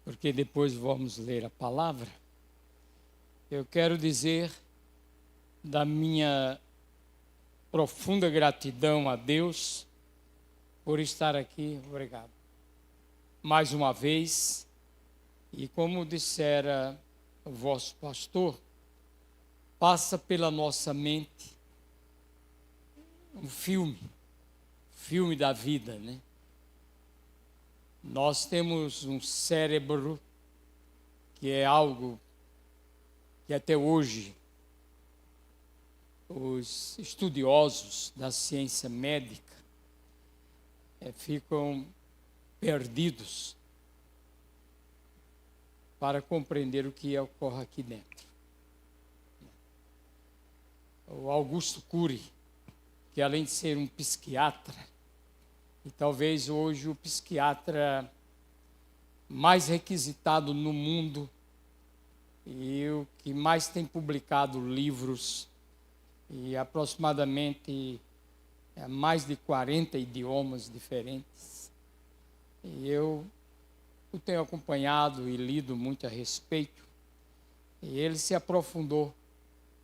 porque depois vamos ler a palavra, eu quero dizer da minha profunda gratidão a Deus por estar aqui. Obrigado. Mais uma vez, e como dissera o vosso pastor, passa pela nossa mente um filme da vida, né? Nós temos um cérebro que é algo que até hoje os estudiosos da ciência médica ficam perdidos para compreender o que ocorre aqui dentro. O Augusto Cury, que além de ser um psiquiatra, e talvez hoje o psiquiatra mais requisitado no mundo e o que mais tem publicado livros e aproximadamente mais de 40 idiomas diferentes. E eu o tenho acompanhado e lido muito a respeito. E ele se aprofundou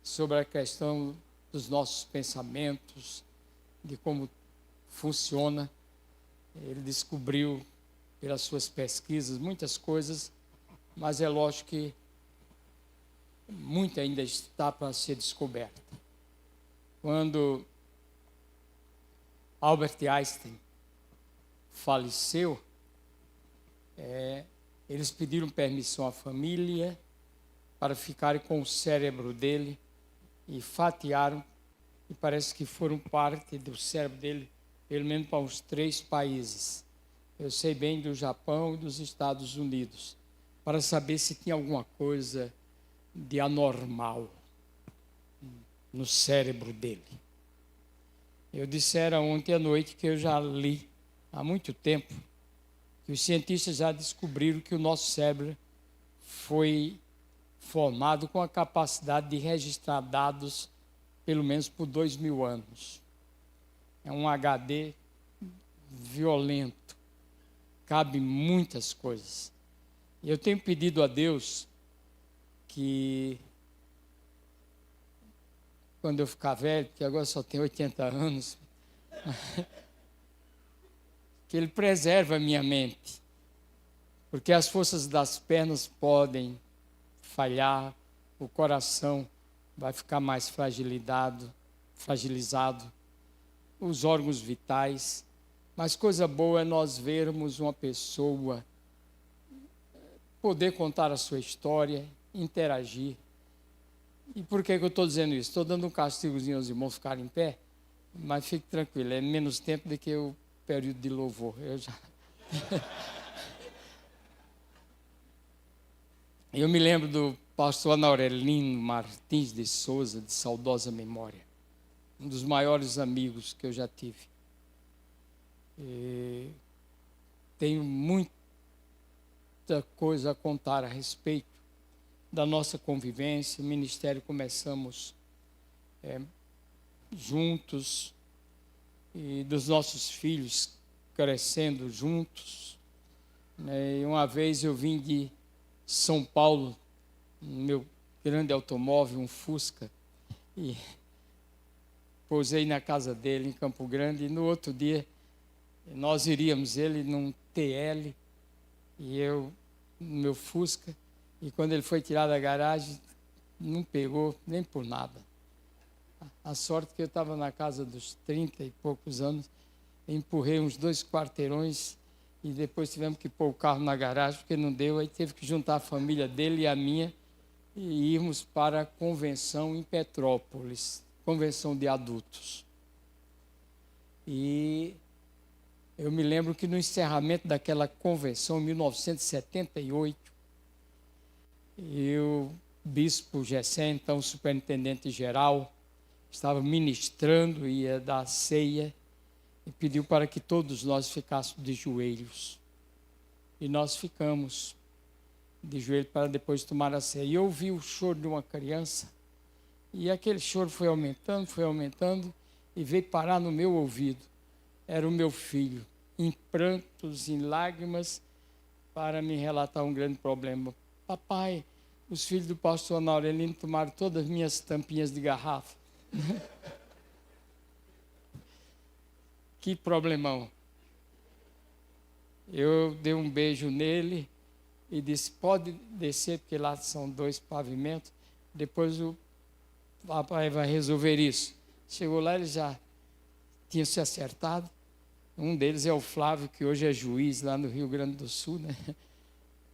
sobre a questão dos nossos pensamentos, de como funciona. Ele descobriu, pelas suas pesquisas, muitas coisas, mas é lógico que muito ainda está para ser descoberto. Quando Albert Einstein faleceu, eles pediram permissão à família para ficarem com o cérebro dele e fatiaram, e parece que foram parte do cérebro dele, pelo menos para uns 3 países. Eu sei bem do Japão e dos Estados Unidos, para saber se tinha alguma coisa de anormal no cérebro dele. Eu dissera ontem à noite que eu já li há muito tempo que os cientistas já descobriram que o nosso cérebro foi formado com a capacidade de registrar dados pelo menos por 2000 anos. É um HD violento, cabe muitas coisas. E eu tenho pedido a Deus que, quando eu ficar velho, porque agora só tenho 80 anos, que Ele preserve a minha mente, porque as forças das pernas podem falhar, o coração vai ficar mais fragilizado, os órgãos vitais, mas coisa boa é nós vermos uma pessoa poder contar a sua história, interagir. E por que eu estou dizendo isso? Estou dando um castigozinho aos irmãos ficarem em pé, mas fique tranquilo, é menos tempo do que o período de louvor. Eu me lembro do pastor Anaurelino Martins de Souza, de saudosa memória, um dos maiores amigos que eu já tive. Tenho muita coisa a contar a respeito da nossa convivência. O ministério começamos juntos, e dos nossos filhos crescendo juntos. E uma vez eu vim de São Paulo, no meu grande automóvel, um Fusca, e pousei na casa dele em Campo Grande, e no outro dia nós iríamos, ele num TL e eu no meu Fusca, e quando ele foi tirar da garagem, não pegou nem por nada. A sorte que eu estava na casa dos 30 e poucos anos, empurrei uns 2 quarteirões e depois tivemos que pôr o carro na garagem, porque não deu, aí teve que juntar a família dele e a minha e irmos para a convenção em Petrópolis, convenção de adultos. E eu me lembro que no encerramento daquela convenção, em 1978, o bispo Gessé, então superintendente-geral, estava ministrando, ia dar ceia, e pediu para que todos nós ficássemos de joelhos. E nós ficamos de joelhos para depois tomar a ceia. E eu ouvi o choro de uma criança, e aquele choro foi aumentando, e veio parar no meu ouvido. Era o meu filho, em prantos, em lágrimas, para me relatar um grande problema. Papai, os filhos do pastor Aurelino tomaram todas as minhas tampinhas de garrafa. Que problemão. Eu dei um beijo nele e disse, pode descer, porque lá são 2 pavimentos, depois o papai vai resolver isso. Chegou lá, eles já tinham se acertado. Um deles é o Flávio, que hoje é juiz lá no Rio Grande do Sul, né?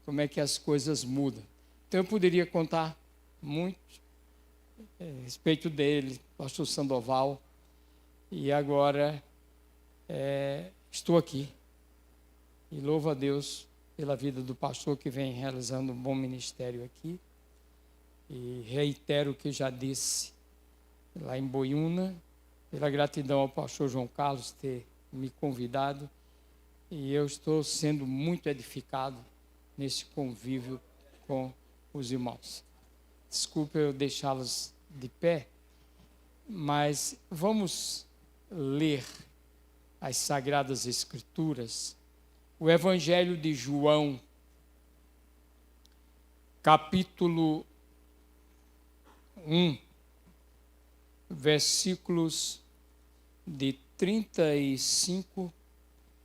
Como é que as coisas mudam. Então eu poderia contar muito a respeito dele, pastor Sandoval, e agora estou aqui. E louvo a Deus pela vida do pastor que vem realizando um bom ministério aqui. E reitero o que já disse lá em Boiúna, pela gratidão ao pastor João Carlos ter me convidado. E eu estou sendo muito edificado nesse convívio com os irmãos. Desculpa eu deixá-los de pé, mas vamos ler as Sagradas Escrituras. O Evangelho de João, capítulo 1, versículos de 35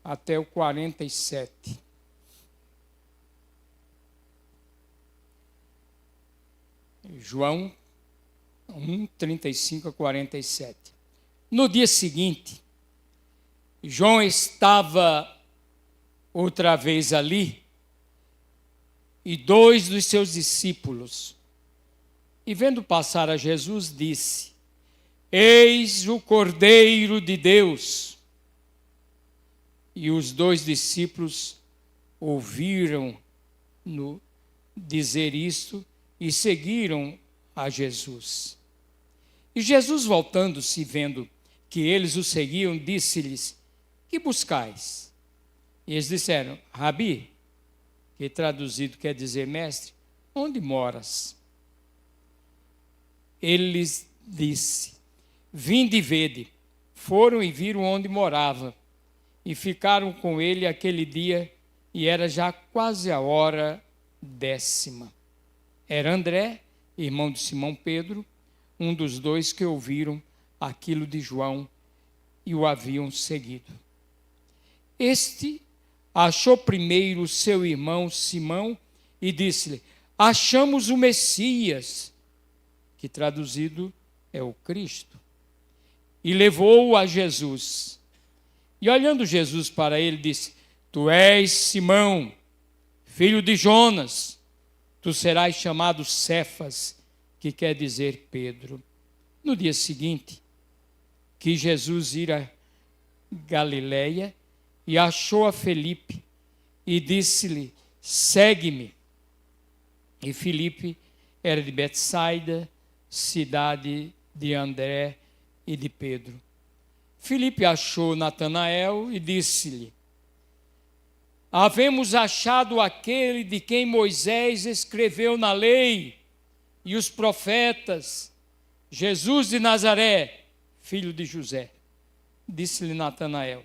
até o 47. João 1, 35 a 47. No dia seguinte, João estava outra vez ali, e 2 dos seus discípulos, e vendo passar a Jesus, disse, eis o Cordeiro de Deus. E os 2 discípulos ouviram-no dizer isto e seguiram a Jesus. E Jesus, voltando-se, vendo que eles o seguiam, disse-lhes, que buscais? E eles disseram, Rabi, que traduzido quer dizer mestre, onde moras? Ele lhes disse, vinde e vede. Foram e viram onde morava, e ficaram com ele aquele dia, e era já quase a hora 10ª. Era André, irmão de Simão Pedro, um dos 2 que ouviram aquilo de João e o haviam seguido. Este achou primeiro seu irmão Simão e disse-lhe, achamos o Messias, que traduzido é o Cristo. E levou-o a Jesus. E olhando Jesus para ele, disse, tu és Simão, filho de Jonas, tu serás chamado Cefas, que quer dizer Pedro. No dia seguinte, que Jesus ira a Galiléia, e achou a Felipe, e disse-lhe, segue-me. E Felipe era de Betsaida, cidade de André e de Pedro. Felipe achou Natanael e disse-lhe, havemos achado aquele de quem Moisés escreveu na lei e os profetas, Jesus de Nazaré, filho de José. Disse-lhe Natanael,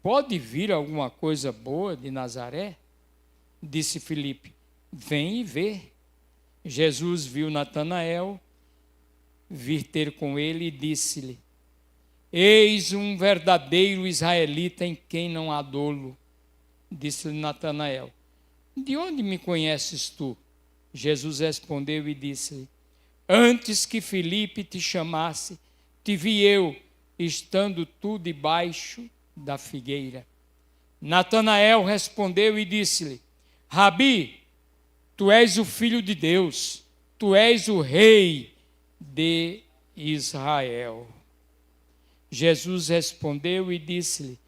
pode vir alguma coisa boa de Nazaré? Disse Felipe, vem e vê. Jesus viu Natanael vir ter com ele e disse-lhe, eis um verdadeiro israelita em quem não há dolo. Disse-lhe Natanael, de onde me conheces tu? Jesus respondeu e disse-lhe, antes que Felipe te chamasse, te vi eu, estando tu debaixo da figueira. Natanael respondeu e disse-lhe, Rabi, tu és o Filho de Deus, tu és o Rei de Israel. Jesus respondeu e disse-lhe,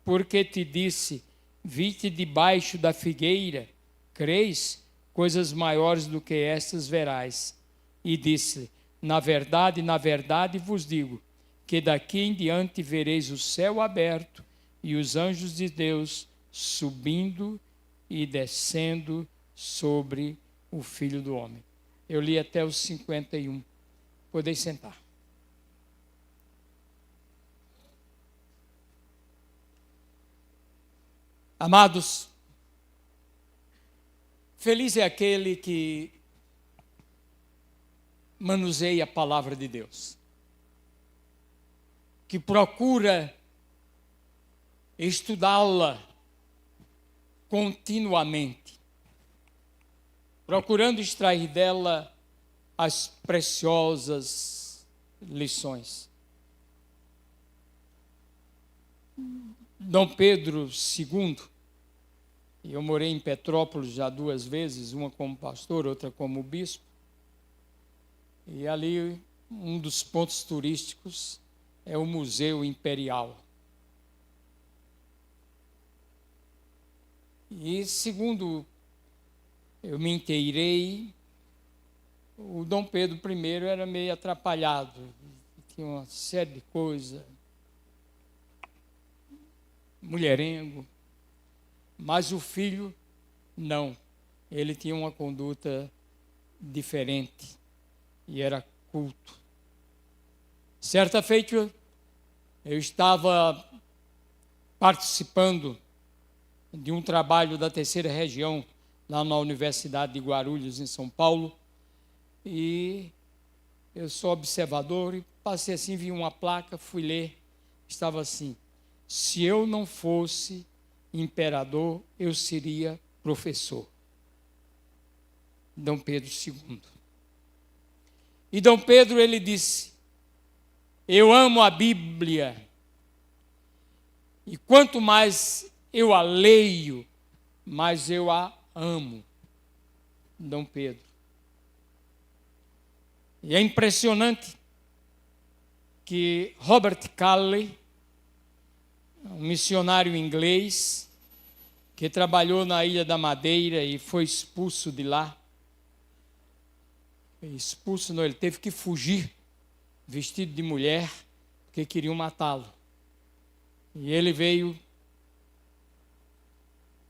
porque te disse, vi-te debaixo da figueira, crês? Coisas maiores do que estas verás. E disse-lhe, na verdade vos digo, que daqui em diante vereis o céu aberto e os anjos de Deus subindo e descendo sobre o Filho do Homem. Eu li até os 51. Podeis sentar. Amados, Feliz é aquele que manuseia a palavra de Deus, que procura estudá-la continuamente, procurando extrair dela as preciosas lições. Dom Pedro II, e eu morei em Petrópolis já 2 vezes, uma como pastor, outra como bispo, e ali um dos pontos turísticos é o Museu Imperial. E segundo eu me inteirei, o Dom Pedro I era meio atrapalhado, tinha uma série de coisas, mulherengo, mas o filho não, ele tinha uma conduta diferente e era culto. Certa feita eu estava participando de um trabalho da 3ª região, lá na Universidade de Guarulhos, em São Paulo, e eu sou observador e passei assim, vi uma placa, fui ler, estava assim: se eu não fosse imperador, eu seria professor. Dom Pedro II. E Dom Pedro, ele disse: eu amo a Bíblia, e quanto mais eu a leio, mais eu a amo. Dom Pedro. E é impressionante que Robert Calley, um missionário inglês, que trabalhou na Ilha da Madeira e foi expulso de lá. Expulso não, ele teve que fugir, vestido de mulher, porque queriam matá-lo. E ele veio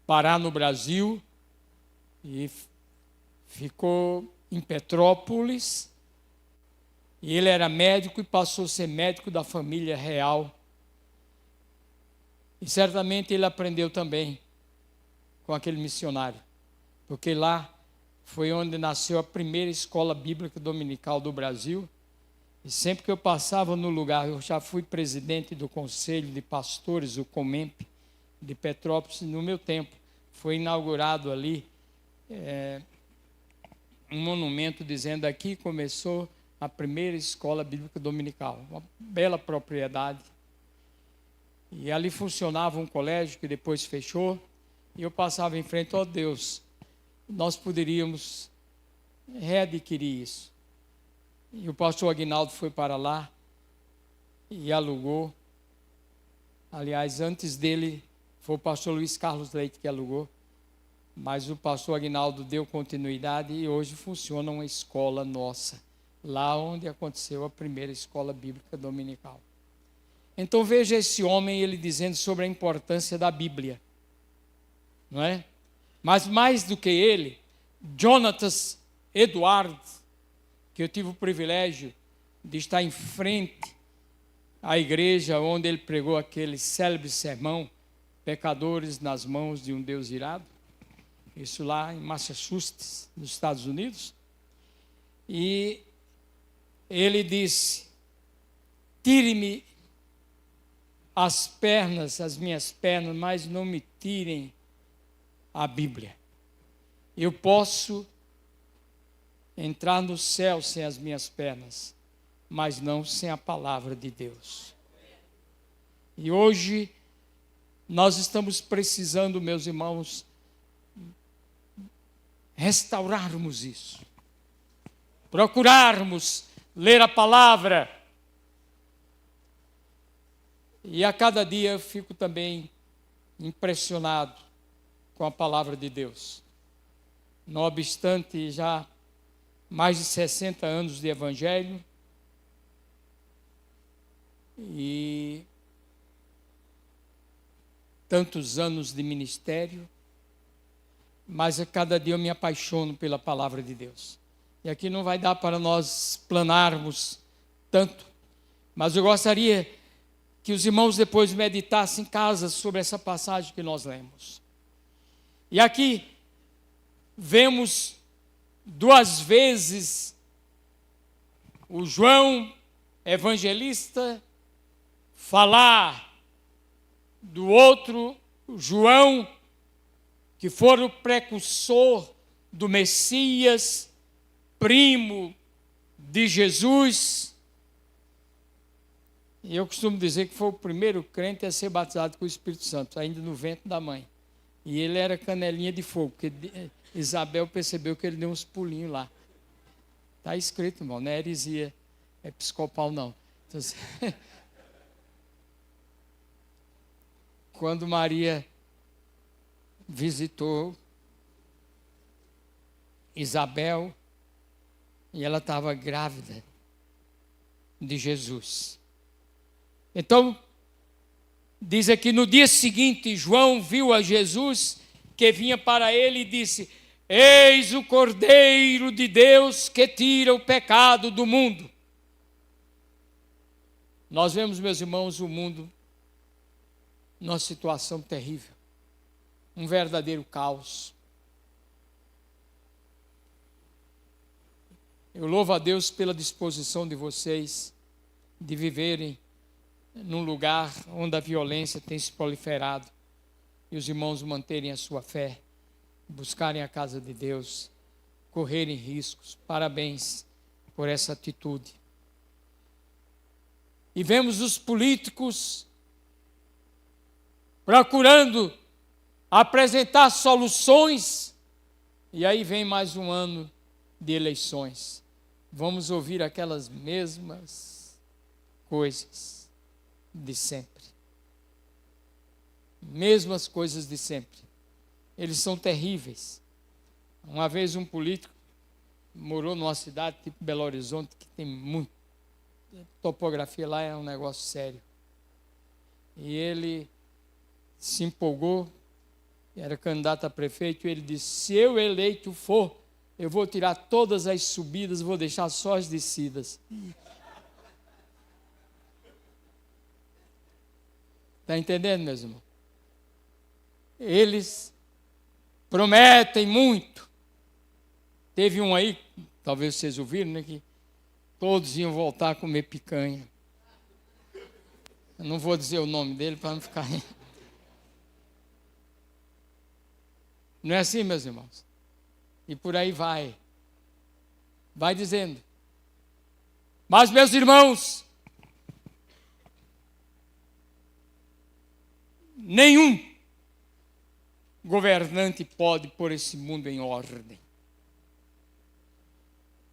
parar no Brasil e ficou em Petrópolis. E ele era médico e passou a ser médico da família real. E certamente ele aprendeu também com aquele missionário, porque lá foi onde nasceu a primeira escola bíblica dominical do Brasil. E sempre que eu passava no lugar, eu já fui presidente do Conselho de Pastores, o COMEMP, de Petrópolis, no meu tempo. Foi inaugurado ali um monumento dizendo: aqui começou a primeira escola bíblica dominical. Uma bela propriedade. E ali funcionava um colégio que depois fechou, e eu passava em frente: ó Deus, nós poderíamos readquirir isso. E o pastor Aguinaldo foi para lá e alugou. Aliás, antes dele foi o pastor Luiz Carlos Leite que alugou, mas o pastor Aguinaldo deu continuidade e hoje funciona uma escola nossa, lá onde aconteceu a primeira escola bíblica dominical. Então veja esse homem, ele dizendo sobre a importância da Bíblia, não é? Mas mais do que ele, Jonathan Edwards, que eu tive o privilégio de estar em frente à igreja onde ele pregou aquele célebre sermão, Pecadores nas mãos de um Deus irado, isso lá em Massachusetts, nos Estados Unidos. E ele disse: tire-me as minhas pernas, mas não me tirem a Bíblia. Eu posso entrar no céu sem as minhas pernas, mas não sem a palavra de Deus. E hoje nós estamos precisando, meus irmãos, restaurarmos isso. Procurarmos ler a palavra. E a cada dia eu fico também impressionado com a palavra de Deus. Não obstante já mais de 60 anos de evangelho e tantos anos de ministério, mas a cada dia eu me apaixono pela palavra de Deus. E aqui não vai dar para nós planarmos tanto, mas eu gostaria que os irmãos depois meditassem em casa sobre essa passagem que nós lemos. E aqui, vemos 2 vezes o João evangelista falar do outro João, que foi o precursor do Messias, primo de Jesus. E eu costumo dizer que foi o primeiro crente a ser batizado com o Espírito Santo, ainda no ventre da mãe. E ele era canelinha de fogo, porque Isabel percebeu que ele deu uns pulinhos lá. Está escrito, irmão, não é heresia episcopal, não. Então, quando Maria visitou Isabel, e ela estava grávida de Jesus. Então, diz aqui, no dia seguinte, João viu a Jesus que vinha para ele e disse: eis o Cordeiro de Deus que tira o pecado do mundo. Nós vemos, meus irmãos, o mundo numa situação terrível, um verdadeiro caos. Eu louvo a Deus pela disposição de vocês de viverem num lugar onde a violência tem se proliferado e os irmãos manterem a sua fé, buscarem a casa de Deus, correrem riscos. Parabéns por essa atitude. E vemos os políticos procurando apresentar soluções, e aí vem mais um ano de eleições. Vamos ouvir aquelas mesmas coisas de sempre. Mesmas coisas de sempre. Eles são terríveis. Uma vez um político morou numa cidade tipo Belo Horizonte, que tem muito. A topografia lá é um negócio sério. E ele se empolgou, era candidato a prefeito, e ele disse: se eu eleito for, eu vou tirar todas as subidas, vou deixar só as descidas. Está entendendo, meus irmãos? Eles prometem muito. Teve um aí, talvez vocês ouviram, né, que todos iam voltar a comer picanha. Eu não vou dizer o nome dele para não ficar... Não é assim, meus irmãos? E por aí vai. Vai dizendo. Mas, meus irmãos, nenhum governante pode pôr esse mundo em ordem.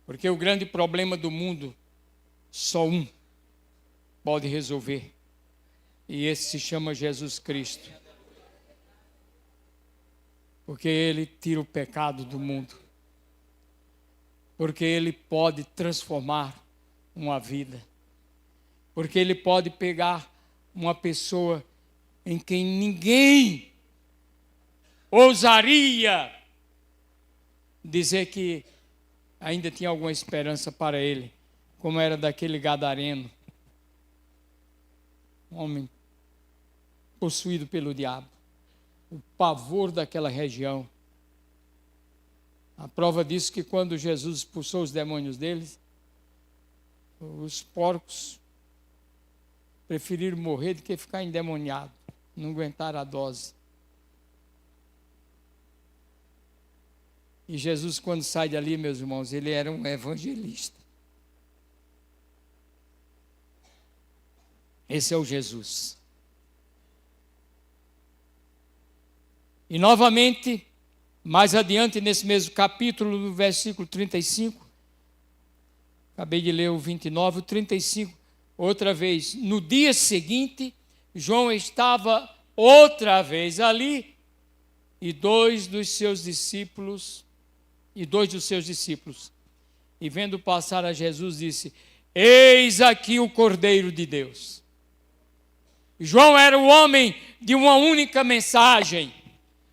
Porque o grande problema do mundo, só um pode resolver. E esse se chama Jesus Cristo. Porque Ele tira o pecado do mundo. Porque Ele pode transformar uma vida. Porque Ele pode pegar uma pessoa em quem ninguém ousaria dizer que ainda tinha alguma esperança para ele, como era daquele gadareno, um homem possuído pelo diabo, o pavor daquela região. A prova disso que quando Jesus expulsou os demônios deles, os porcos preferiram morrer do que ficar endemoniado, não aguentaram a dose. E Jesus, quando sai dali, meus irmãos, ele era um evangelista. Esse é o Jesus. E novamente, mais adiante, nesse mesmo capítulo, no versículo 35, acabei de ler o 29, o 35, outra vez, no dia seguinte, João estava outra vez ali, e dois dos seus discípulos, e vendo passar a Jesus, disse: eis aqui o Cordeiro de Deus. João era o homem de uma única mensagem: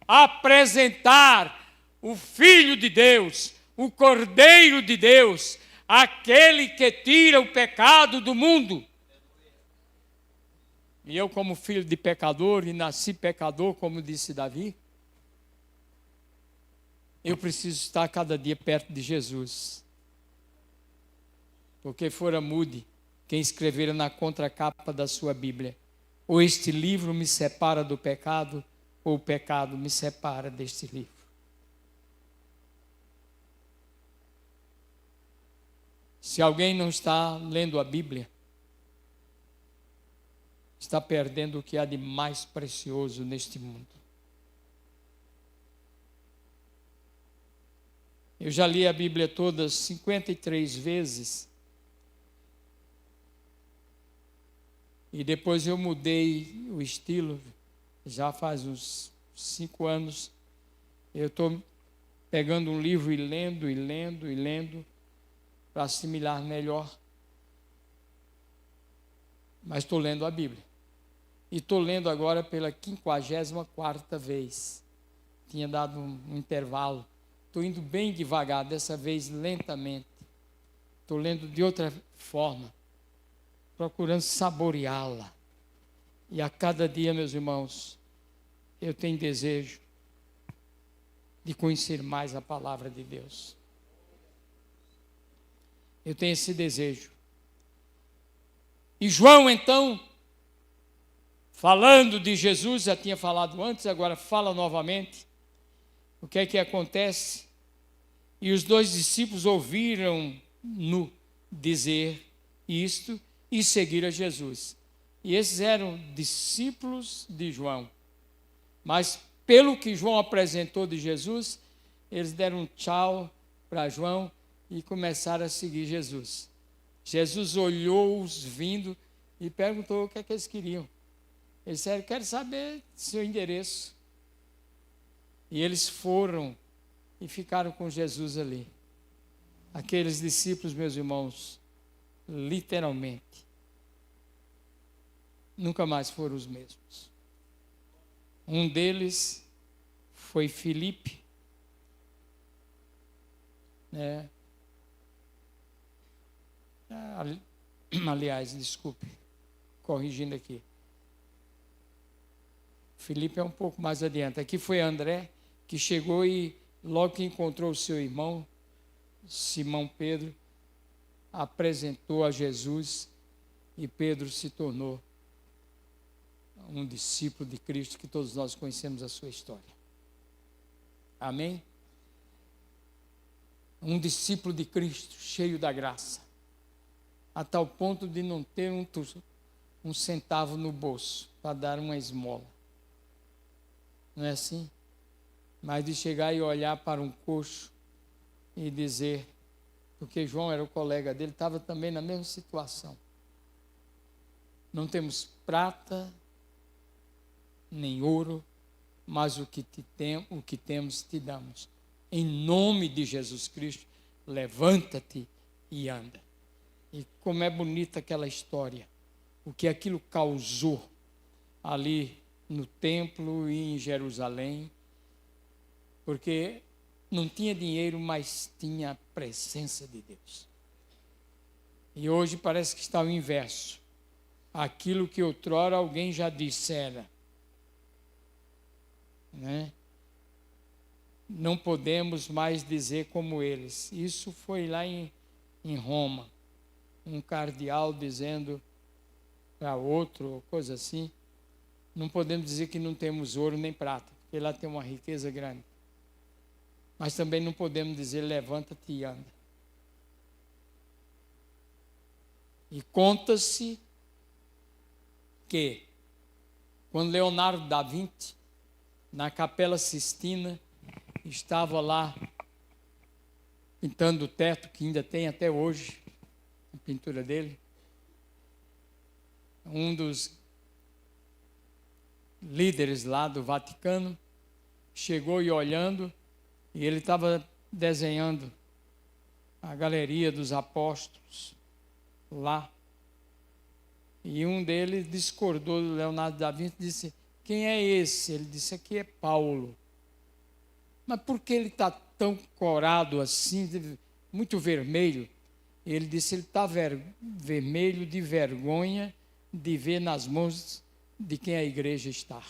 apresentar o Filho de Deus, o Cordeiro de Deus, aquele que tira o pecado do mundo. E eu, como filho de pecador, e nasci pecador, como disse Davi, eu preciso estar cada dia perto de Jesus. Porque fora mude quem escrevera na contracapa da sua Bíblia: ou este livro me separa do pecado, ou o pecado me separa deste livro. Se alguém não está lendo a Bíblia, está perdendo o que há de mais precioso neste mundo. Eu já li a Bíblia toda 53 vezes. E depois eu mudei o estilo, já faz uns 5 anos. Eu estou pegando um livro e lendo, para assimilar melhor. Mas estou lendo a Bíblia. E estou lendo agora pela 54ª vez. Tinha dado um intervalo. Estou indo bem devagar, dessa vez lentamente. Estou lendo de outra forma, procurando saboreá-la. E a cada dia, meus irmãos, eu tenho desejo de conhecer mais a palavra de Deus. Eu tenho esse desejo. E João, então, falando de Jesus, já tinha falado antes, agora fala novamente. O que é que acontece? E os 2 discípulos ouviram-no dizer isto e seguiram a Jesus. E esses eram discípulos de João. Mas pelo que João apresentou de Jesus, eles deram um tchau para João e começaram a seguir Jesus. Jesus olhou-os vindo e perguntou o que é que eles queriam. Eles disseram: quero saber seu endereço. E eles foram e ficaram com Jesus ali. Aqueles discípulos, meus irmãos, literalmente, nunca mais foram os mesmos. Um deles foi Filipe, né? Aliás, desculpe, corrigindo aqui. Filipe é um pouco mais adiante. Aqui foi André, que chegou e logo que encontrou o seu irmão, Simão Pedro, apresentou a Jesus e Pedro se tornou um discípulo de Cristo, que todos nós conhecemos a sua história. Amém? Um discípulo de Cristo, cheio da graça, a tal ponto de não ter um centavo no bolso para dar uma esmola. Não é assim? Mas de chegar e olhar para um coxo e dizer, porque João era o colega dele, estava também na mesma situação: não temos prata nem ouro, mas o que temos te damos. Em nome de Jesus Cristo, levanta-te e anda. E como é bonita aquela história, o que aquilo causou ali no templo e em Jerusalém, porque não tinha dinheiro, mas tinha a presença de Deus. E hoje parece que está o inverso. Aquilo que outrora alguém já dissera, né? Não podemos mais dizer como eles. Isso foi lá em Roma. Um cardeal dizendo para outro, coisa assim: não podemos dizer que não temos ouro nem prata, porque lá tem uma riqueza grande. Mas também não podemos dizer levanta-te e anda. E conta-se que quando Leonardo da Vinci, na Capela Sistina, estava lá pintando o teto, que ainda tem até hoje a pintura dele, um dos líderes lá do Vaticano chegou e olhando, e ele estava desenhando a galeria dos apóstolos lá. E um deles discordou do Leonardo da Vinci e disse: quem é esse? Ele disse: aqui é Paulo. Mas por que ele está tão corado assim, muito vermelho? Ele disse: ele está vermelho de vergonha de ver nas mãos de quem a igreja está.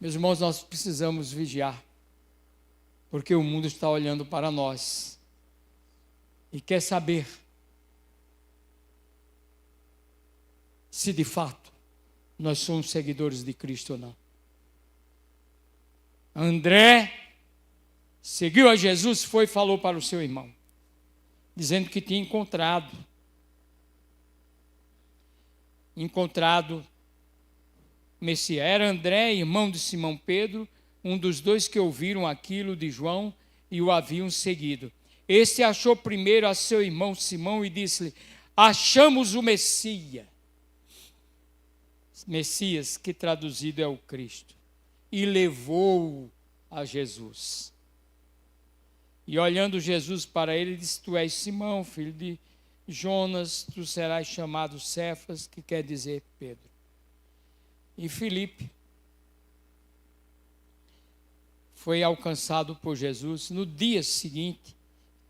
Meus irmãos, nós precisamos vigiar, porque o mundo está olhando para nós e quer saber se de fato nós somos seguidores de Cristo ou não. André seguiu a Jesus, foi e falou para o seu irmão, dizendo que tinha encontrado Messias. Era André, irmão de Simão Pedro, um dos dois que ouviram aquilo de João e o haviam seguido. Este achou primeiro a seu irmão Simão e disse-lhe: achamos o Messias, que traduzido é o Cristo, e levou-o a Jesus. E olhando Jesus para ele, disse: tu és Simão, filho de Jonas, tu serás chamado Cefas, que quer dizer Pedro. E Filipe foi alcançado por Jesus no dia seguinte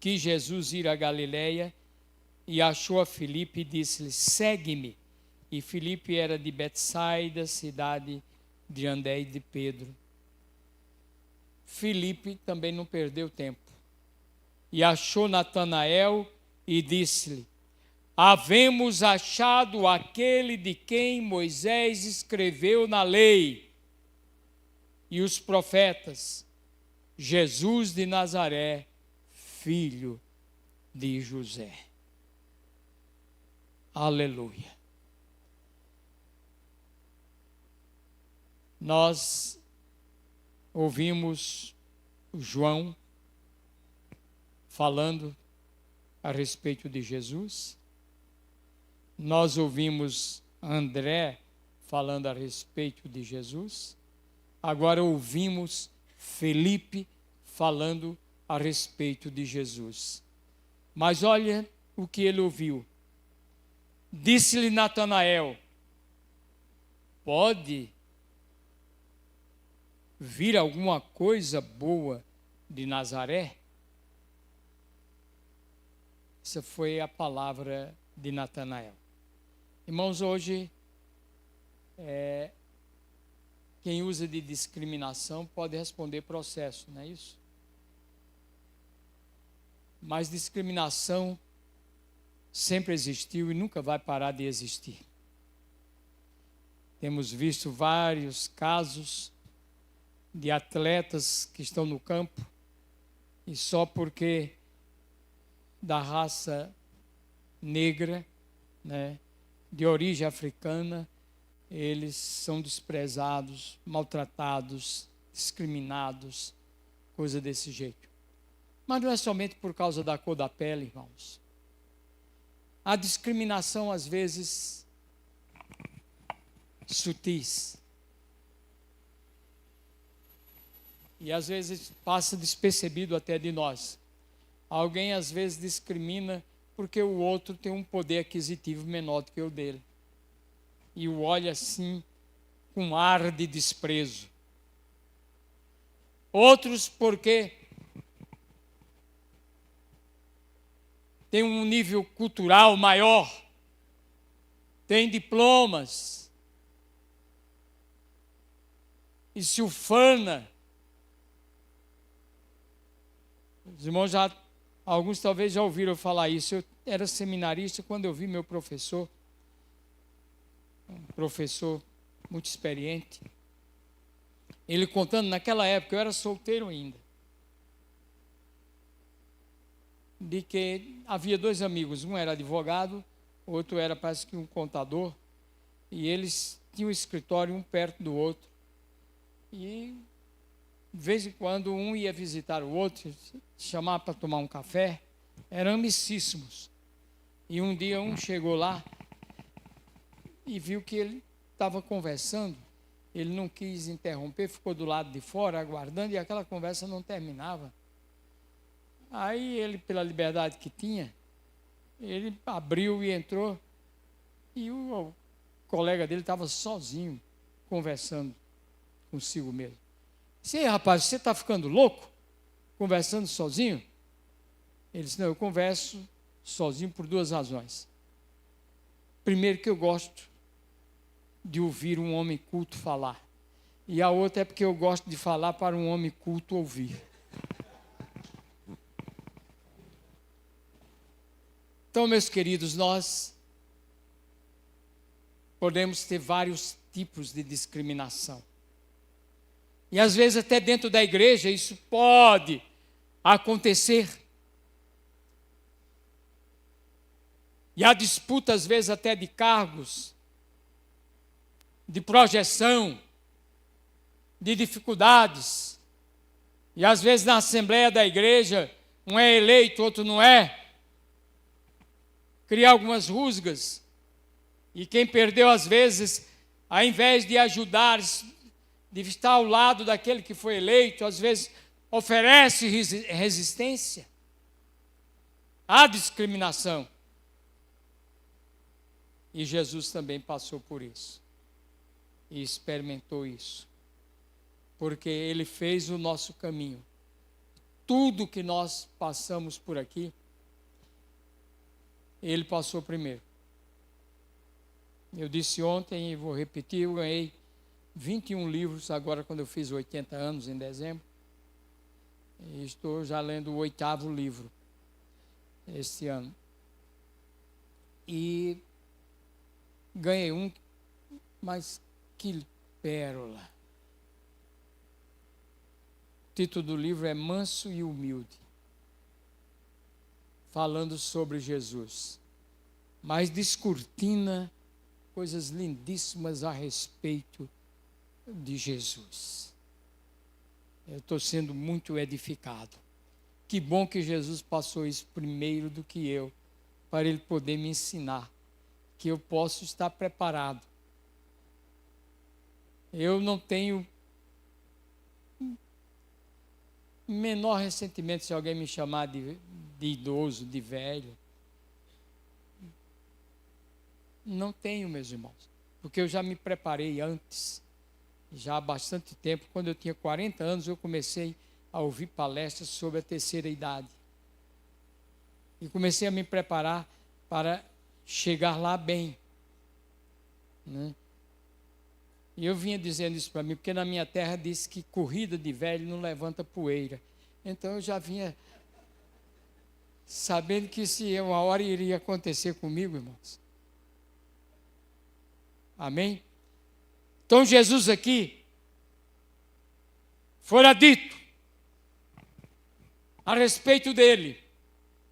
que Jesus ir a Galiléia, e achou a Filipe e disse-lhe: segue-me. E Filipe era de Betsaida, cidade de André e de Pedro. Filipe também não perdeu tempo. E achou Natanael e disse-lhe: havemos achado aquele de quem Moisés escreveu na lei e os profetas, Jesus de Nazaré, filho de José. Aleluia. Nós ouvimos João falando a respeito de Jesus. Nós ouvimos André falando a respeito de Jesus. Agora ouvimos Felipe falando a respeito de Jesus. Mas olha o que ele ouviu. Disse-lhe Natanael: pode vir alguma coisa boa de Nazaré? Essa foi a palavra de Natanael. Irmãos, hoje, quem usa de discriminação pode responder processo, não é isso? Mas discriminação sempre existiu e nunca vai parar de existir. Temos visto vários casos de atletas que estão no campo e só porque da raça negra, né, de origem africana, eles são desprezados, maltratados, discriminados, coisa desse jeito. Mas não é somente por causa da cor da pele, irmãos. A discriminação, às vezes, sutis. E às vezes passa despercebido até de nós. Alguém às vezes discrimina porque o outro tem um poder aquisitivo menor do que o dele. E o olha assim com ar de desprezo. Outros porque tem um nível cultural maior, tem diplomas e se ufana. Os irmãos alguns talvez já ouviram falar isso. Eu era seminarista quando eu vi meu professor, um professor muito experiente, ele contando, naquela época eu era solteiro ainda, de que havia dois amigos, um era advogado, outro era, parece que, um contador, e eles tinham um escritório um perto do outro, e de vez em quando um ia visitar o outro, chamar para tomar um café, eram amicíssimos. E um dia um chegou lá e viu que ele estava conversando, ele não quis interromper, ficou do lado de fora aguardando e aquela conversa não terminava. Aí ele, pela liberdade que tinha, ele abriu e entrou e o colega dele estava sozinho, conversando consigo mesmo. Disse: ei, rapaz, você está ficando louco? Conversando sozinho? Ele disse: não, eu converso sozinho por duas razões. Primeiro, que eu gosto de ouvir um homem culto falar. E a outra é porque eu gosto de falar para um homem culto ouvir. Então, meus queridos, nós podemos ter vários tipos de discriminação. E às vezes até dentro da igreja isso pode acontecer. E há disputa às vezes até de cargos, de projeção, de dificuldades. E às vezes na assembleia da igreja, um é eleito, outro não é. Cria algumas rusgas. E quem perdeu às vezes, ao invés de ajudar, de estar ao lado daquele que foi eleito, às vezes oferece resistência. Há discriminação. E Jesus também passou por isso. E experimentou isso. Porque Ele fez o nosso caminho. Tudo que nós passamos por aqui, Ele passou primeiro. Eu disse ontem e vou repetir, eu ganhei 21 livros agora quando eu fiz 80 anos em dezembro. E estou já lendo o 8º livro este ano. E ganhei um, mas que pérola. O título do livro é Manso e Humilde, falando sobre Jesus, mas descortina coisas lindíssimas a respeito de Jesus. Eu estou sendo muito edificado. Que bom que Jesus passou isso primeiro do que eu, para Ele poder me ensinar, que eu posso estar preparado. Eu não tenho menor ressentimento se alguém me chamar de idoso, de velho. Não tenho, meus irmãos, porque eu já me preparei antes, já há bastante tempo. Quando eu tinha 40 anos, eu comecei a ouvir palestras sobre a terceira idade. E comecei a me preparar para chegar lá bem. Né? E eu vinha dizendo isso para mim, porque na minha terra disse que corrida de velho não levanta poeira. Então eu já vinha sabendo que isso uma hora iria acontecer comigo, irmãos. Amém? Então Jesus aqui, fora dito a respeito dele,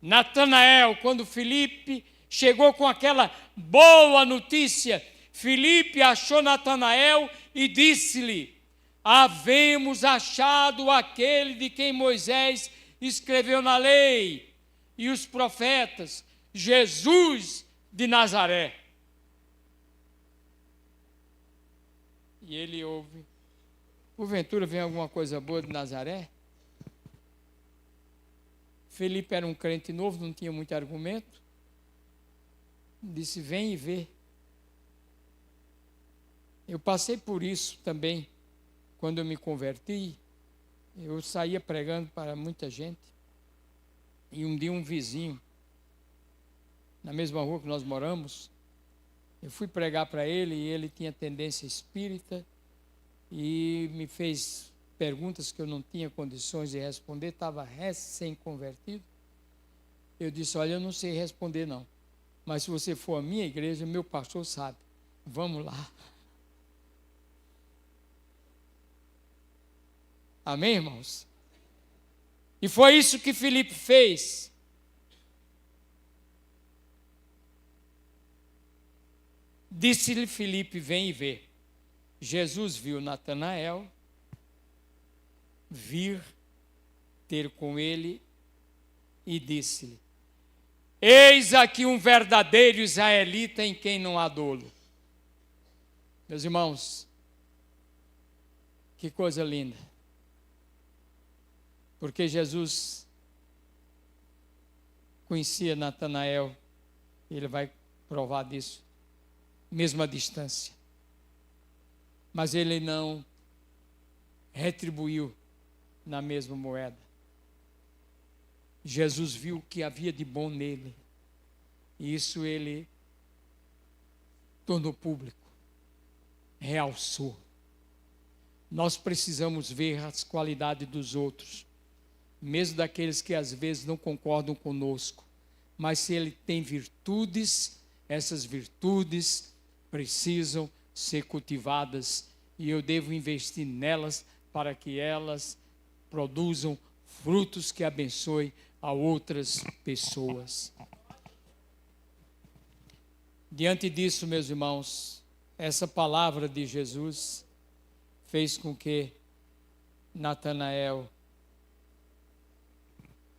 Natanael, quando Filipe chegou com aquela boa notícia, Filipe achou Natanael e disse-lhe: havemos achado aquele de quem Moisés escreveu na lei e os profetas, Jesus de Nazaré. E ele ouve: porventura vem alguma coisa boa de Nazaré? Felipe era um crente novo, não tinha muito argumento. Disse: vem e vê. Eu passei por isso também, quando eu me converti. Eu saía pregando para muita gente. E um dia um vizinho, na mesma rua que nós moramos, eu fui pregar para ele e ele tinha tendência espírita e me fez perguntas que eu não tinha condições de responder, estava recém-convertido. Eu disse: olha, eu não sei responder não, mas se você for à minha igreja, meu pastor sabe, vamos lá. Amém, irmãos? E foi isso que Filipe fez. Disse-lhe Filipe: vem e vê. Jesus viu Natanael vir ter com ele e disse-lhe: eis aqui um verdadeiro israelita em quem não há dolo. Meus irmãos, que coisa linda. Porque Jesus conhecia Natanael, ele vai provar disso, mesmo à distância. Mas ele não retribuiu na mesma moeda. Jesus viu o que havia de bom nele, e isso ele tornou público, realçou. Nós precisamos ver as qualidades dos outros, mesmo daqueles que às vezes não concordam conosco. Mas se ele tem virtudes, essas virtudes precisam ser cultivadas e eu devo investir nelas para que elas produzam frutos que abençoem a outras pessoas. Diante disso, meus irmãos, essa palavra de Jesus fez com que Natanael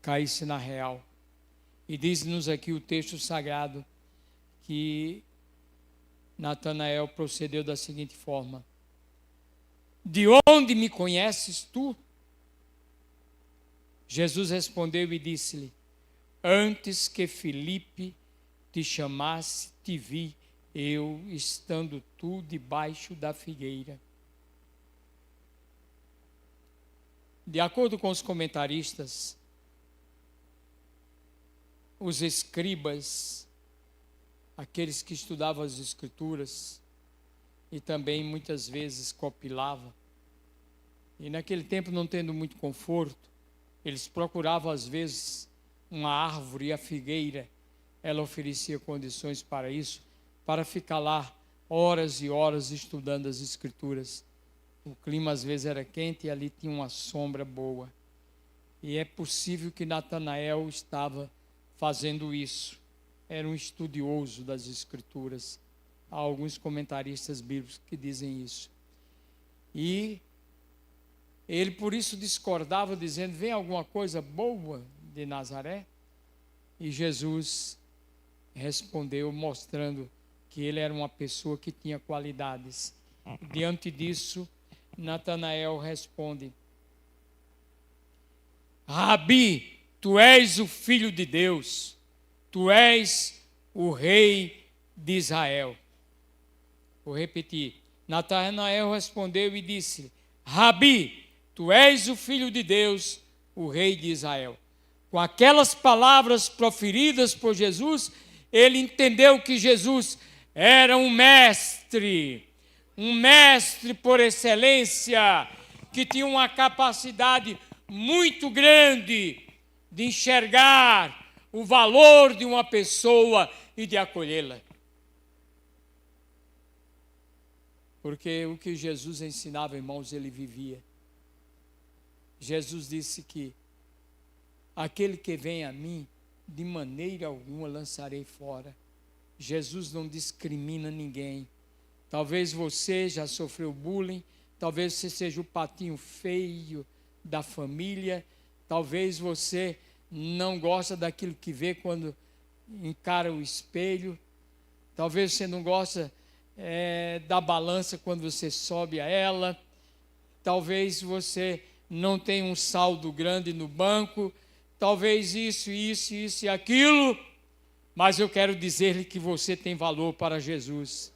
caísse na real. E diz-nos aqui o texto sagrado que Natanael procedeu da seguinte forma: de onde me conheces tu? Jesus respondeu e disse-lhe: antes que Filipe te chamasse, te vi, eu estando tu debaixo da figueira. De acordo com os comentaristas, os escribas, aqueles que estudavam as escrituras e também muitas vezes copilavam, e naquele tempo não tendo muito conforto, eles procuravam às vezes uma árvore, e a figueira, ela oferecia condições para isso, para ficar lá horas e horas estudando as escrituras. O clima às vezes era quente e ali tinha uma sombra boa. E é possível que Natanael estava fazendo isso. Era um estudioso das escrituras. Há alguns comentaristas bíblicos que dizem isso. E ele por isso discordava, dizendo: vem alguma coisa boa de Nazaré? E Jesus respondeu, mostrando que ele era uma pessoa que tinha qualidades. Diante disso, Natanael responde: Rabi, tu és o Filho de Deus, tu és o Rei de Israel. Vou repetir. Natanael respondeu e disse: Rabi, tu és o Filho de Deus, o Rei de Israel. Com aquelas palavras proferidas por Jesus, ele entendeu que Jesus era um mestre por excelência, que tinha uma capacidade muito grande de enxergar o valor de uma pessoa e de acolhê-la. Porque o que Jesus ensinava, irmãos, ele vivia. Jesus disse que aquele que vem a mim, de maneira alguma lançarei fora. Jesus não discrimina ninguém. Talvez você já sofreu bullying, talvez você seja o patinho feio da família, talvez você não gosta daquilo que vê quando encara o espelho, talvez você não gosta da balança quando você sobe a ela, talvez você não tenha um saldo grande no banco, talvez isso e aquilo, mas eu quero dizer-lhe que você tem valor para Jesus.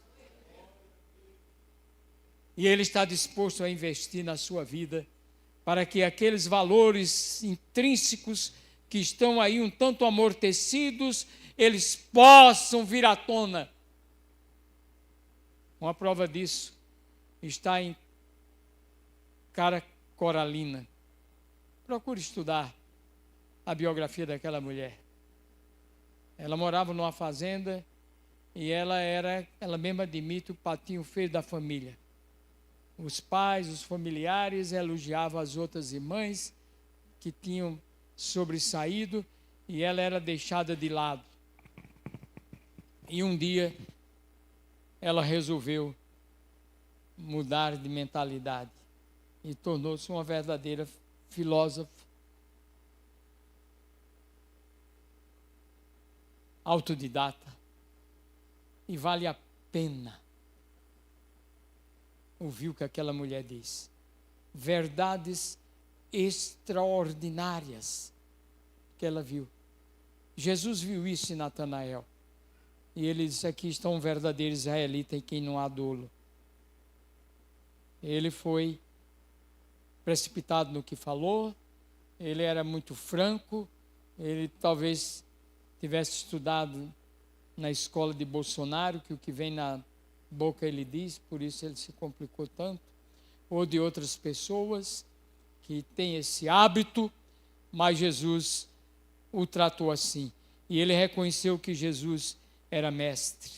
E Ele está disposto a investir na sua vida, para que aqueles valores intrínsecos que estão aí um tanto amortecidos, eles possam vir à tona. Uma prova disso está em Cara Coralina. Procure estudar a biografia daquela mulher. Ela morava numa fazenda e ela mesma admite, o patinho feio da família. Os pais, os familiares elogiavam as outras irmãs que tinham sobressaído e ela era deixada de lado. E um dia ela resolveu mudar de mentalidade e tornou-se uma verdadeira filósofa, autodidata. E vale a pena ouvir o que aquela mulher diz. Verdades extraordinárias que ela viu. Jesus viu isso em Natanael. E ele disse: aqui está um verdadeiro israelita em quem não há dolo. Ele foi precipitado no que falou, ele era muito franco, ele talvez tivesse estudado na escola de Bolsonaro, que o que vem na boca ele diz, por isso ele se complicou tanto. ou de outras pessoas que têm esse hábito, mas Jesus o tratou assim. E ele reconheceu que Jesus era mestre.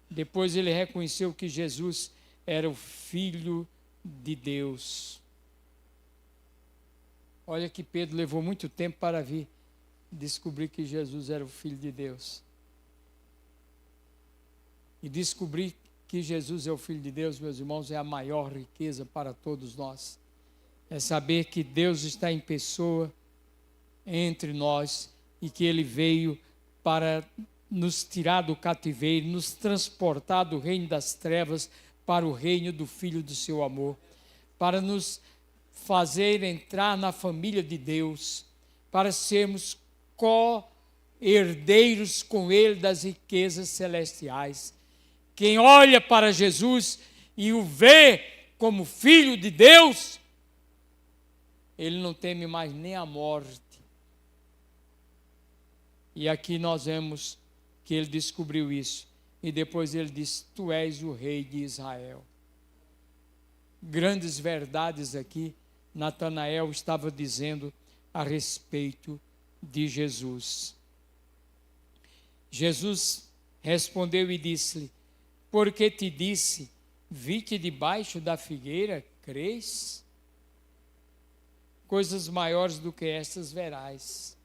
Depois ele reconheceu que Jesus era o Filho de Deus. Olha que Pedro levou muito tempo para vir descobrir que Jesus era o Filho de Deus. E descobrir que Jesus é o Filho de Deus, meus irmãos, é a maior riqueza para todos nós. É saber que Deus está em pessoa entre nós e que Ele veio para nos tirar do cativeiro, nos transportar do reino das trevas para o reino do Filho do seu amor, para nos fazer entrar na família de Deus, para sermos co-herdeiros com Ele das riquezas celestiais. Quem olha para Jesus e o vê como Filho de Deus, ele não teme mais nem a morte. E aqui nós vemos que ele descobriu isso. E depois ele disse: Tu és o Rei de Israel. Grandes verdades aqui Natanael estava dizendo a respeito de Jesus. Jesus respondeu e disse-lhe: Porque te disse, vi-te debaixo da figueira, crês? Coisas maiores do que estas verás.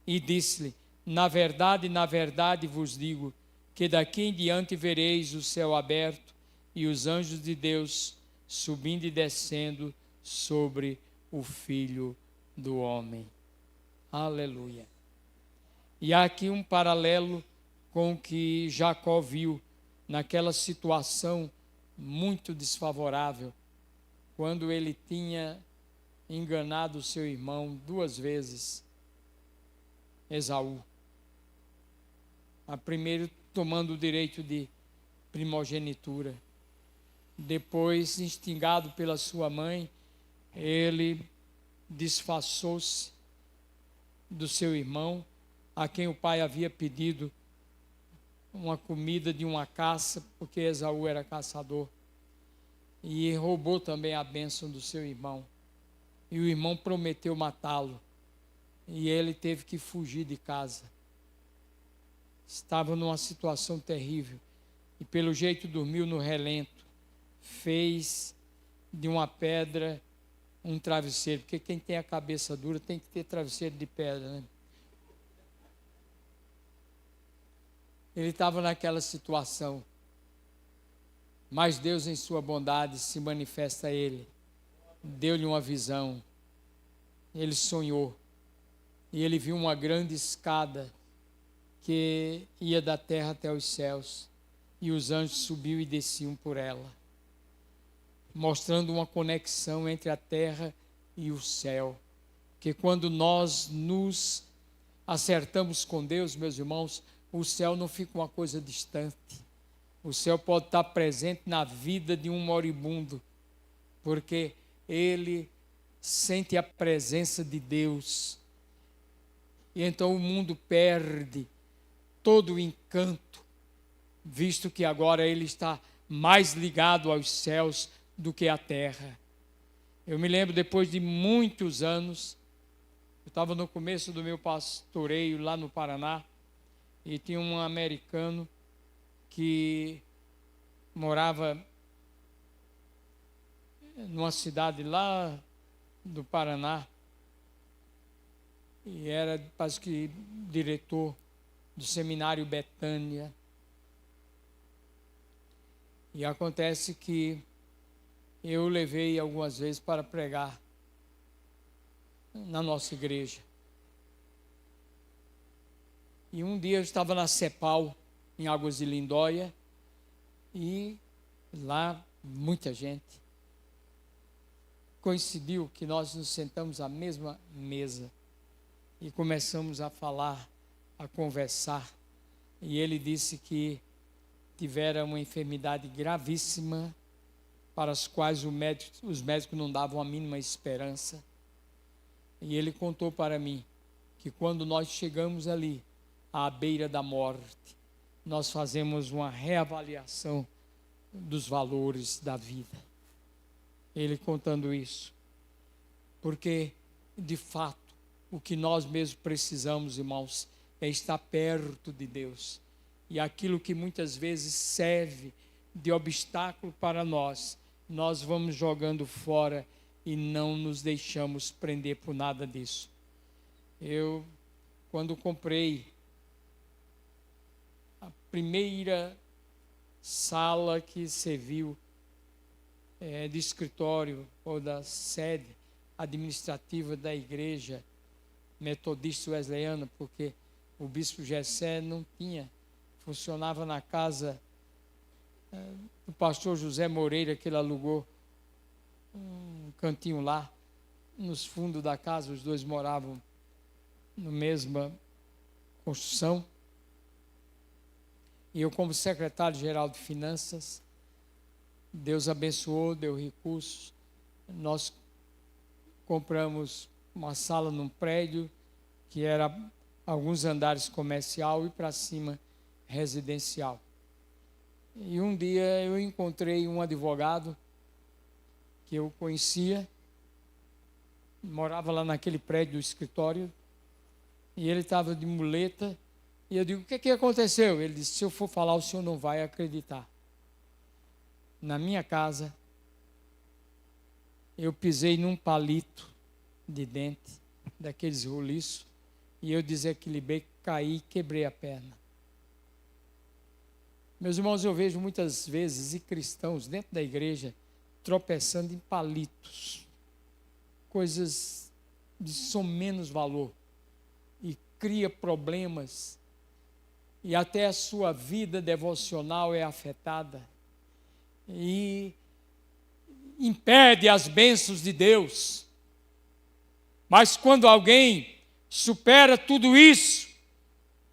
E disse-lhe: na verdade vos digo, que daqui em diante vereis o céu aberto e os anjos de Deus subindo e descendo sobre o Filho do Homem. Aleluia. E há aqui um paralelo com o que Jacó viu naquela situação muito desfavorável, quando ele tinha enganado o seu irmão 2 vezes, Esaú. A primeiro tomando o direito de primogenitura, depois, instigado pela sua mãe, ele disfarçou-se do seu irmão, a quem o pai havia pedido uma comida de uma caça, porque Esaú era caçador, e roubou também a bênção do seu irmão. E o irmão prometeu matá-lo, e ele teve que fugir de casa. Estava numa situação terrível, e pelo jeito dormiu no relento, fez de uma pedra um travesseiro, porque quem tem a cabeça dura tem que ter travesseiro de pedra, né? Ele estava naquela situação, mas Deus em sua bondade se manifesta a ele, deu-lhe uma visão, ele sonhou, e ele viu uma grande escada que ia da terra até os céus, e os anjos subiam e desciam por ela, mostrando uma conexão entre a terra e o céu, que quando nós nos acertamos com Deus, meus irmãos, o céu não fica uma coisa distante. O céu pode estar presente na vida de um moribundo, porque ele sente a presença de Deus. E então o mundo perde todo o encanto, visto que agora ele está mais ligado aos céus do que à terra. Eu me lembro, depois de muitos anos, eu estava no começo do meu pastoreio lá no Paraná, e tinha um americano que morava numa cidade lá do Paraná, e era, parece que, diretor do seminário Betânia. E acontece que eu o levei algumas vezes para pregar na nossa igreja. E um dia eu estava na Cepal, em Águas de Lindóia, e lá muita gente. Coincidiu que nós nos sentamos à mesma mesa e começamos a falar, a conversar. E ele disse que tivera uma enfermidade gravíssima, para as quais os médicos não davam a mínima esperança. E ele contou para mim que quando nós chegamos ali, à beira da morte, nós fazemos uma reavaliação dos valores da vida. ele contando isso. Porque, de fato, o que nós mesmos precisamos, irmãos, é estar perto de Deus. E aquilo que muitas vezes serve de obstáculo para nós, nós vamos jogando fora e não nos deixamos prender por nada disso. Eu, quando comprei a primeira sala que serviu de escritório ou da sede administrativa da igreja metodista wesleyana, porque o bispo Gessé não tinha, funcionava na casa do pastor José Moreira, que ele alugou um cantinho lá, nos fundos da casa, os dois moravam na mesma construção. E eu, como secretário-geral de Finanças, Deus abençoou, deu recursos. Nós compramos uma sala num prédio que era alguns andares comercial e para cima residencial. E um dia eu encontrei um advogado que eu conhecia, morava lá naquele prédio do escritório, e ele estava de muleta, e eu digo, o que aconteceu? Ele disse, se eu for falar, o senhor não vai acreditar. Na minha casa, eu pisei num palito de dente, daqueles roliços, e eu desequilibrei, caí e quebrei a perna. Meus irmãos, eu vejo muitas vezes e cristãos dentro da igreja tropeçando em palitos, coisas de somenos valor, e cria problemas, e até a sua vida devocional é afetada, e impede as bênçãos de Deus. Mas quando alguém supera tudo isso,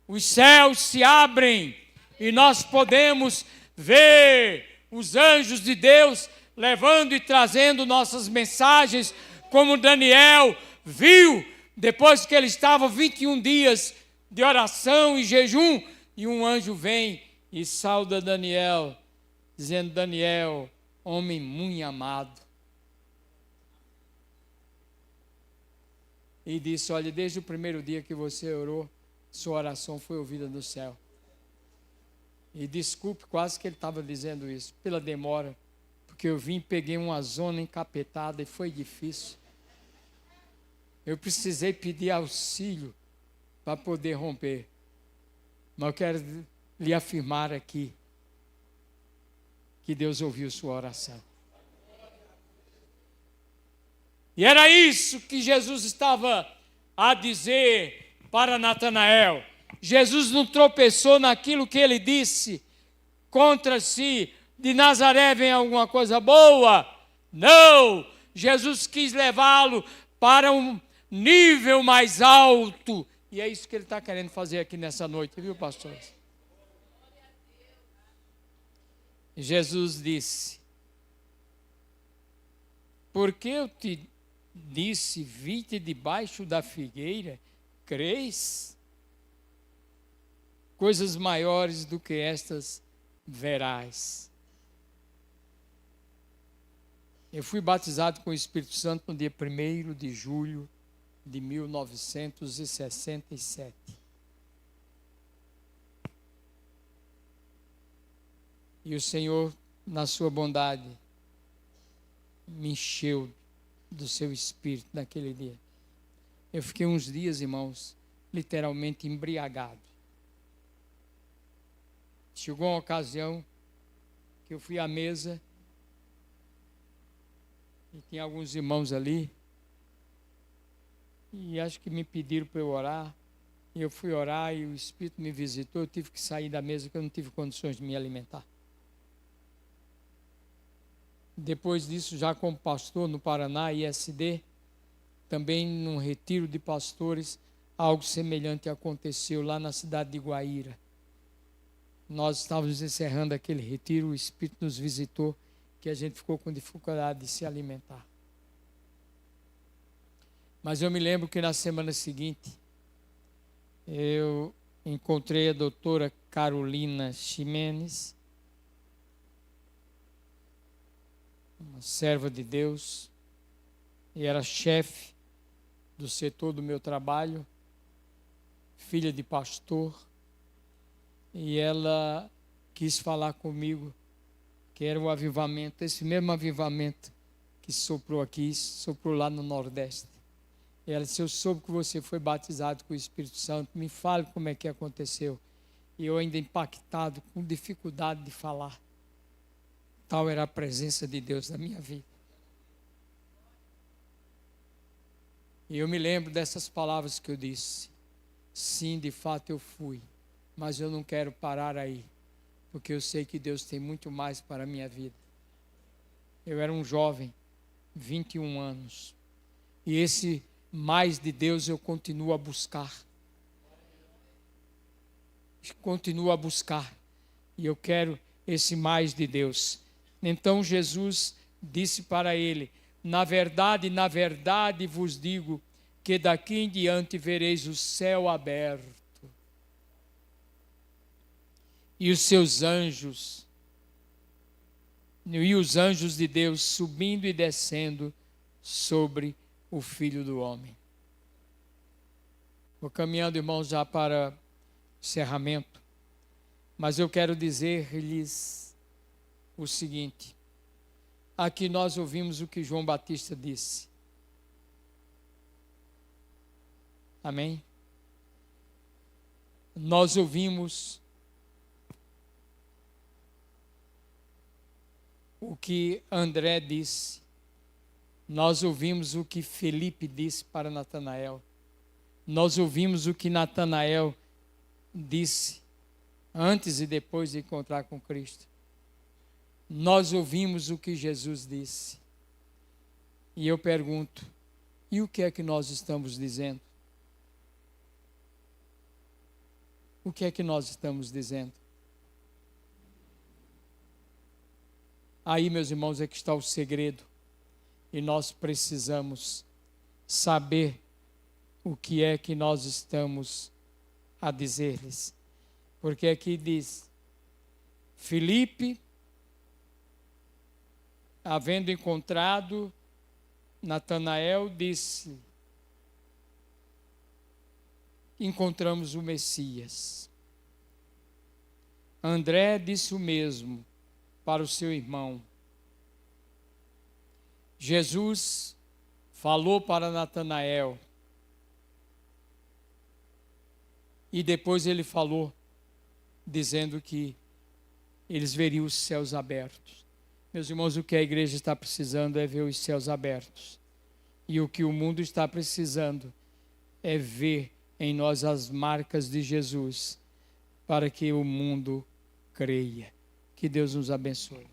os céus se abrem e nós podemos ver os anjos de Deus levando e trazendo nossas mensagens, como Daniel viu, depois que ele estava 21 dias de oração e jejum, e um anjo vem e sauda Daniel, dizendo, Daniel, homem muito amado. E disse, olha, desde o primeiro dia que você orou, sua oração foi ouvida no céu. E desculpe, quase que ele estava dizendo isso, pela demora, porque eu vim e peguei uma zona encapetada e foi difícil. Eu precisei pedir auxílio para poder romper. Mas eu quero lhe afirmar aqui que Deus ouviu sua oração. E era isso que Jesus estava a dizer para Natanael. Jesus não tropeçou naquilo que ele disse contra si. De Nazaré vem alguma coisa boa? Não! Jesus quis levá-lo para um nível mais alto. E é isso que ele está querendo fazer aqui nessa noite, viu, pastores? Jesus disse, porque eu te disse, vi-te debaixo da figueira, crês? Coisas maiores do que estas verás. Eu fui batizado com o Espírito Santo no dia 1º de julho de 1967. E o Senhor, na sua bondade, me encheu do seu Espírito naquele dia. Eu fiquei uns dias, irmãos, literalmente embriagado. Chegou uma ocasião que eu fui à mesa e tinha alguns irmãos ali e acho que me pediram para eu orar. E eu fui orar e o Espírito me visitou. Eu tive que sair da mesa porque eu não tive condições de me alimentar. Depois disso, já como pastor no Paraná, ISD, também num retiro de pastores, algo semelhante aconteceu lá na cidade de Guaíra. Nós estávamos encerrando aquele retiro, o Espírito nos visitou, que a gente ficou com dificuldade de se alimentar. Mas eu me lembro que na semana seguinte, eu encontrei a doutora Carolina Ximenes, uma serva de Deus, e era chefe do setor do meu trabalho, filha de pastor, e ela quis falar comigo, que era o avivamento, esse mesmo avivamento que soprou aqui, soprou lá no Nordeste. E ela disse: eu soube que você foi batizado com o Espírito Santo, me fale como é que aconteceu. E eu ainda impactado, com dificuldade de falar. Tal era a presença de Deus na minha vida. E eu me lembro dessas palavras que eu disse. Sim, de fato eu fui, mas eu não quero parar aí, porque eu sei que Deus tem muito mais para a minha vida. Eu era um jovem, 21 anos, e esse mais de Deus eu continuo a buscar. Continuo a buscar, e eu quero esse mais de Deus. Então Jesus disse para ele: na verdade vos digo, que daqui em diante vereis o céu aberto, e os seus anjos, e os anjos de Deus subindo e descendo sobre o Filho do Homem. Vou caminhando, irmãos, já para encerramento, mas eu quero dizer-lhes o seguinte: aqui nós ouvimos o que João Batista disse. Amém? Nós ouvimos o que André disse. Nós ouvimos o que Felipe disse para Natanael. Nós ouvimos o que Natanael disse antes e depois de encontrar com Cristo. Nós ouvimos o que Jesus disse. E eu pergunto: e o que é que nós estamos dizendo? O que é que nós estamos dizendo? Aí, meus irmãos, é que está o segredo. E nós precisamos saber o que é que nós estamos a dizer-lhes. Porque aqui diz: Filipe, havendo encontrado Natanael, disse: encontramos o Messias. André disse o mesmo para o seu irmão. Jesus falou para Natanael, e depois ele falou, dizendo que eles veriam os céus abertos. Meus irmãos, o que a igreja está precisando é ver os céus abertos. E o que o mundo está precisando é ver em nós as marcas de Jesus, para que o mundo creia. Que Deus nos abençoe.